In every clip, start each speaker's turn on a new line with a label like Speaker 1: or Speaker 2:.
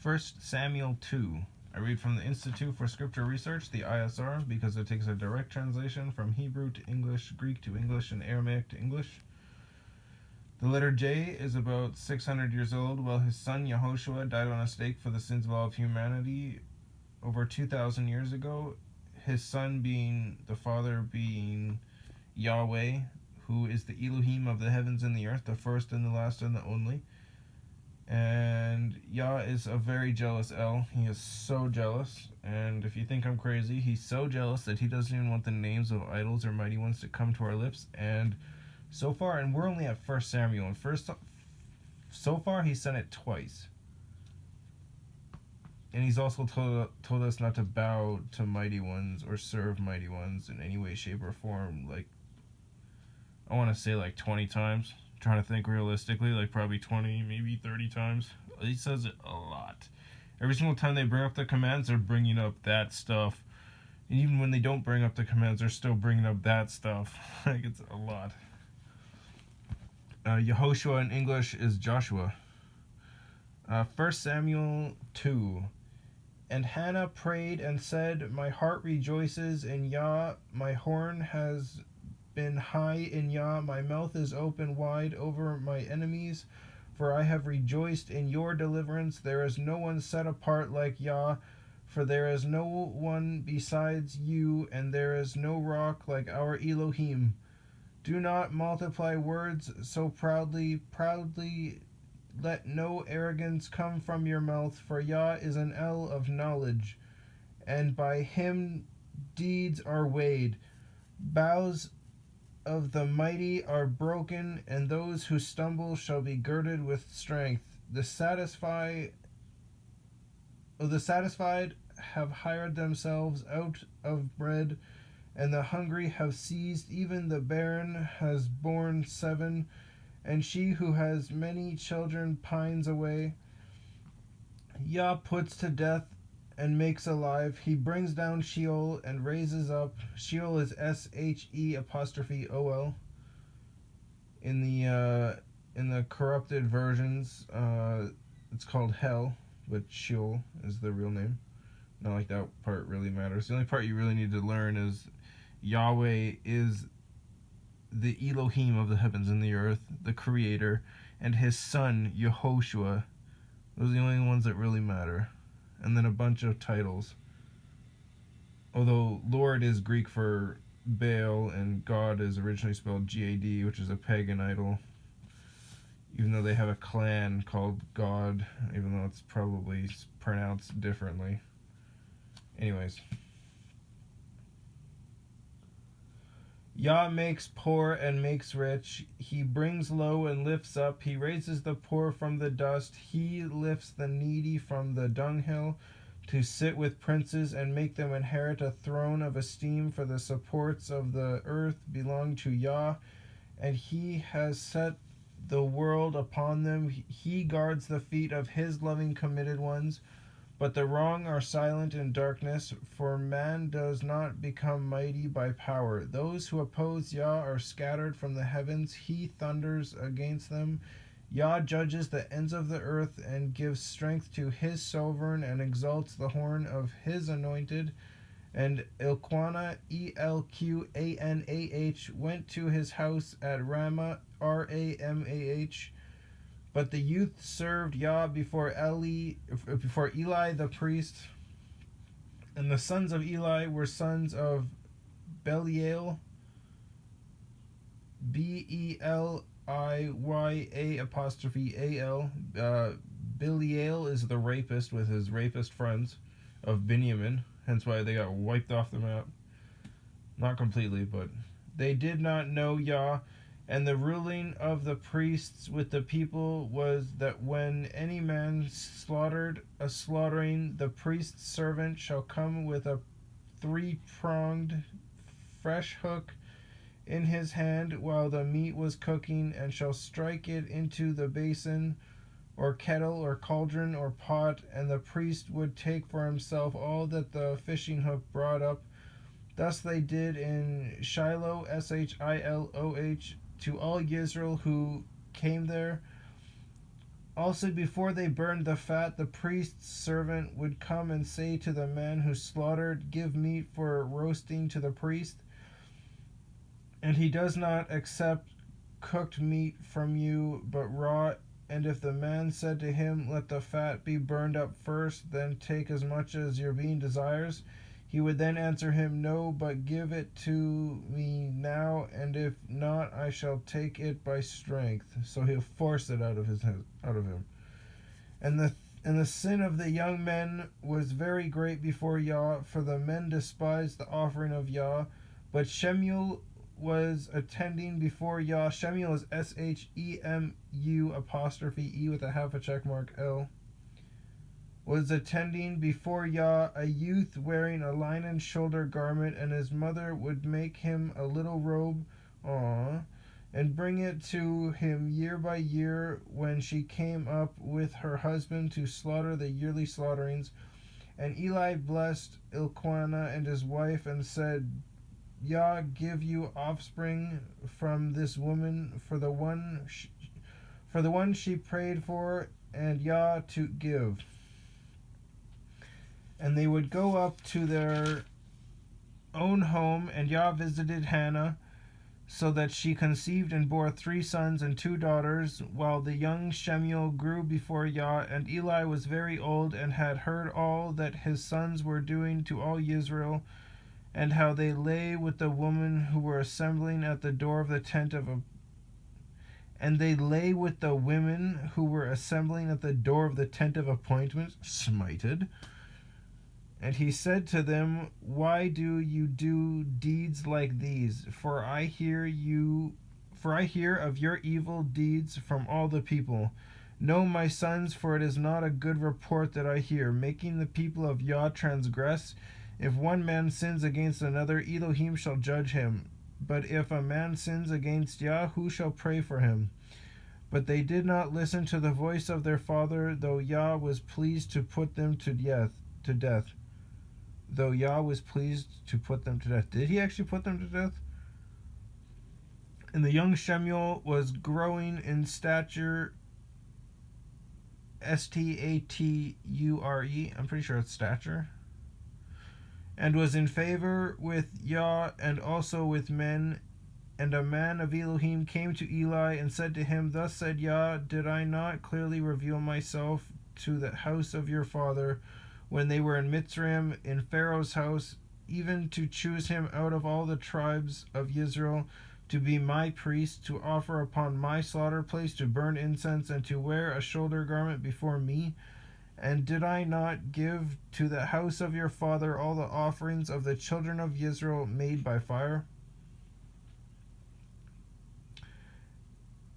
Speaker 1: 1 Samuel 2. I read from the Institute for Scripture Research, the ISR, because it takes a direct translation from Hebrew to English, Greek to English, and Aramaic to English. The letter J is about 600 years old, while his son Yehoshua died on a stake for the sins of all of humanity over 2,000 years ago. His son being the father being Yahweh, who is the Elohim of the heavens and the earth, the first and the last and the only. And Yah is a very jealous El. He is so jealous, and if you think I'm crazy, he's so jealous that he doesn't even want the names of idols or mighty ones to come to our lips. And so far, and we're only at 1 Samuel, and so far he's done it twice. And he's also told us not to bow to mighty ones or serve mighty ones in any way, shape, or form. Like, I want to say like 20 times. I'm trying to think realistically, like probably 20, maybe 30 times. He says it a lot. Every single time they bring up the commands, they're bringing up that stuff. And even when they don't bring up the commands, they're still bringing up that stuff. Like, it's a lot. Yehoshua in English is Joshua. 1 Samuel 2. And Hannah prayed and said, My heart rejoices in Yah, my horn has been high in Yah, my mouth is open wide over my enemies, for I have rejoiced in your deliverance. There is no one set apart like Yah, for there is no one besides you, and there is no rock like our Elohim. Do not multiply words so proudly. Let no arrogance come from your mouth, for Yah is an El of knowledge, and by him deeds are weighed. Bows of the mighty are broken, and those who stumble shall be girded with strength. The satisfied have hired themselves out of bread, and the hungry have seized. Even the barren has borne 7, and she who has many children pines away. Yah puts to death and makes alive. He brings down Sheol and raises up. Sheol is SHE''OL. In the corrupted versions, it's called Hell, but Sheol is the real name. Not like that part really matters. The only part you really need to learn is Yahweh is the Elohim of the heavens and the earth, the creator, and his son, Yehoshua. Those are the only ones that really matter. And then a bunch of titles. Although Lord is Greek for Baal, and God is originally spelled G-A-D, which is a pagan idol. Even though they have a clan called God, even though it's probably pronounced differently. Anyways. Yah makes poor and makes rich. He brings low and lifts up. He raises the poor from the dust. He lifts the needy from the dunghill to sit with princes and make them inherit a throne of esteem. For the supports of the earth belong to Yah, and he has set the world upon them. He guards the feet of his loving committed ones. But the wrong are silent in darkness, for man does not become mighty by power. Those who oppose Yah are scattered from the heavens. He thunders against them. Yah judges the ends of the earth and gives strength to his sovereign and exalts the horn of his anointed. And Elkanah, Elqanah, went to his house at Ramah, Ramah. But the youth served Yah before Eli the priest. And the sons of Eli were sons of Belial, Beliya'. Belial is the rapist with his rapist friends of Benjamin, hence why they got wiped off the map. Not completely, but they did not know Yah. And the ruling of the priests with the people was that when any man slaughtered a slaughtering, the priest's servant shall come with a 3-pronged fresh hook in his hand while the meat was cooking, and shall strike it into the basin or kettle or cauldron or pot, and the priest would take for himself all that the fishing hook brought up. Thus they did in Shiloh, Shiloh, to all Israel who came there. Also, before they burned the fat, the priest's servant would come and say to the man who slaughtered, "Give meat for roasting to the priest." And he does not accept cooked meat from you, but raw. And if the man said to him, "Let the fat be burned up first, then take as much as your being desires," he would then answer him, "No, but give it to me now, and if not, I shall take it by strength." So he'll force it out of him. And the sin of the young men was very great before Yah, for the men despised the offering of Yah. But Shemuel was attending before Yah. Shemuel is Shemu apostrophe E with a half a check mark L. Was attending before Yah, a youth wearing a linen shoulder garment, and his mother would make him a little robe, and bring it to him year by year when she came up with her husband to slaughter the yearly slaughterings. And Eli blessed Elkanah and his wife and said, "Yah give you offspring from this woman for the one she prayed for, and Yah to give." And they would go up to their own home, and Yah visited Hannah, so that she conceived and bore 3 sons and 2 daughters, while the young Shemuel grew before Yah. And Eli was very old, and had heard all that his sons were doing to all Israel, and how they lay with the women who were assembling at the door of the tent of appointment, smited. And he said to them, "Why do you do deeds like these? For I hear of your evil deeds from all the people. No, my sons, for it is not a good report that I hear, making the people of Yah transgress. If one man sins against another, Elohim shall judge him. But if a man sins against Yah, who shall pray for him?" But they did not listen to the voice of their father, though Yah was pleased to put them to death. Though Yah was pleased to put them to death. Did he actually put them to death? And the young Shemuel was growing in stature, stature. I'm pretty sure it's stature. And was in favor with Yah and also with men. And a man of Elohim came to Eli and said to him, "Thus said Yah, did I not clearly reveal myself to the house of your father when they were in Mitzrayim, in Pharaoh's house, even to choose him out of all the tribes of Israel to be my priest, to offer upon my slaughter place, to burn incense, and to wear a shoulder garment before me? And did I not give to the house of your father all the offerings of the children of Israel made by fire?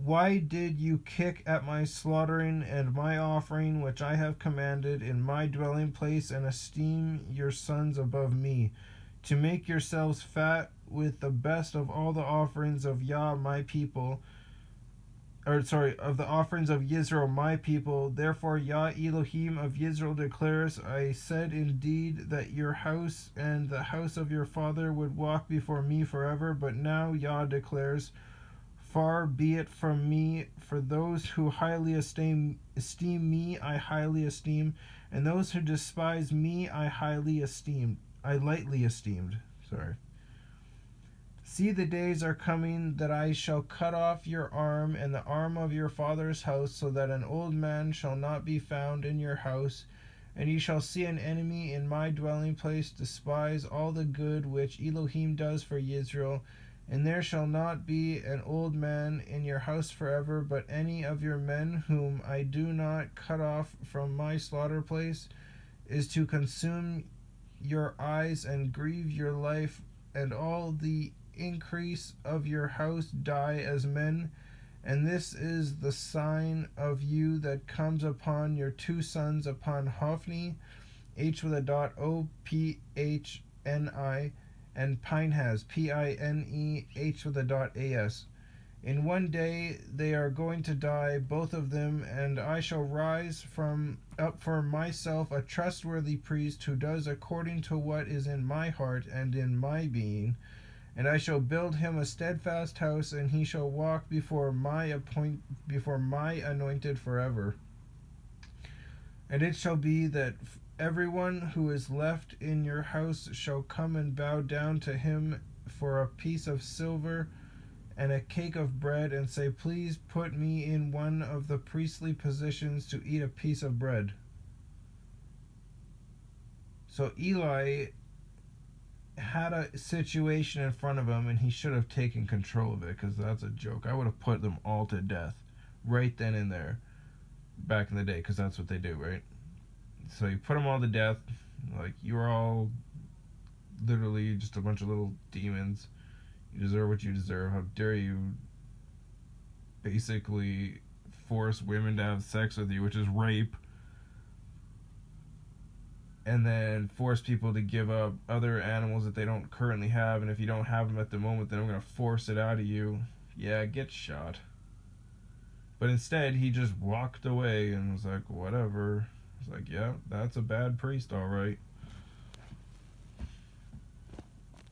Speaker 1: Why did you kick at my slaughtering and my offering, which I have commanded in my dwelling place, and esteem your sons above me, to make yourselves fat with the best of all the offerings of Yah my people, of the offerings of Israel my people? Therefore Yah Elohim of Israel declares, I said indeed that your house and the house of your father would walk before me forever, but now Yah declares, far be it from me, for those who highly esteem me I highly esteem, and those who despise me I lightly esteemed. See, the days are coming that I shall cut off your arm and the arm of your father's house, so that an old man shall not be found in your house, and ye shall see an enemy in my dwelling place despise all the good which Elohim does for Israel. And there shall not be an old man in your house forever, but any of your men whom I do not cut off from my slaughter place is to consume your eyes and grieve your life, and all the increase of your house die as men. And this is the sign of you that comes upon your 2 sons, upon Hophni, H with a dot, Ophni, and Pinehas, Pineh with a dot as. In one day they are going to die, both of them, and I shall rise up for myself a trustworthy priest who does according to what is in my heart and in my being. And I shall build him a steadfast house, and he shall walk before my anointed forever. And it shall be that everyone who is left in your house shall come and bow down to him for a piece of silver and a cake of bread, and say, please put me in one of the priestly positions to eat a piece of bread. So Eli had a situation in front of him, and he should have taken control of it, because that's a joke. I would have put them all to death right then and there back in the day, because that's what they do, right? So you put them all to death. Like, you are all literally just a bunch of little demons. You deserve what you deserve. How dare you basically force women to have sex with you, which is rape, and then force people to give up other animals that they don't currently have, and if you don't have them at the moment, then I'm going to force it out of you. Yeah, get shot. But instead, he just walked away and was like, whatever. It's like, yeah, that's a bad priest, all right.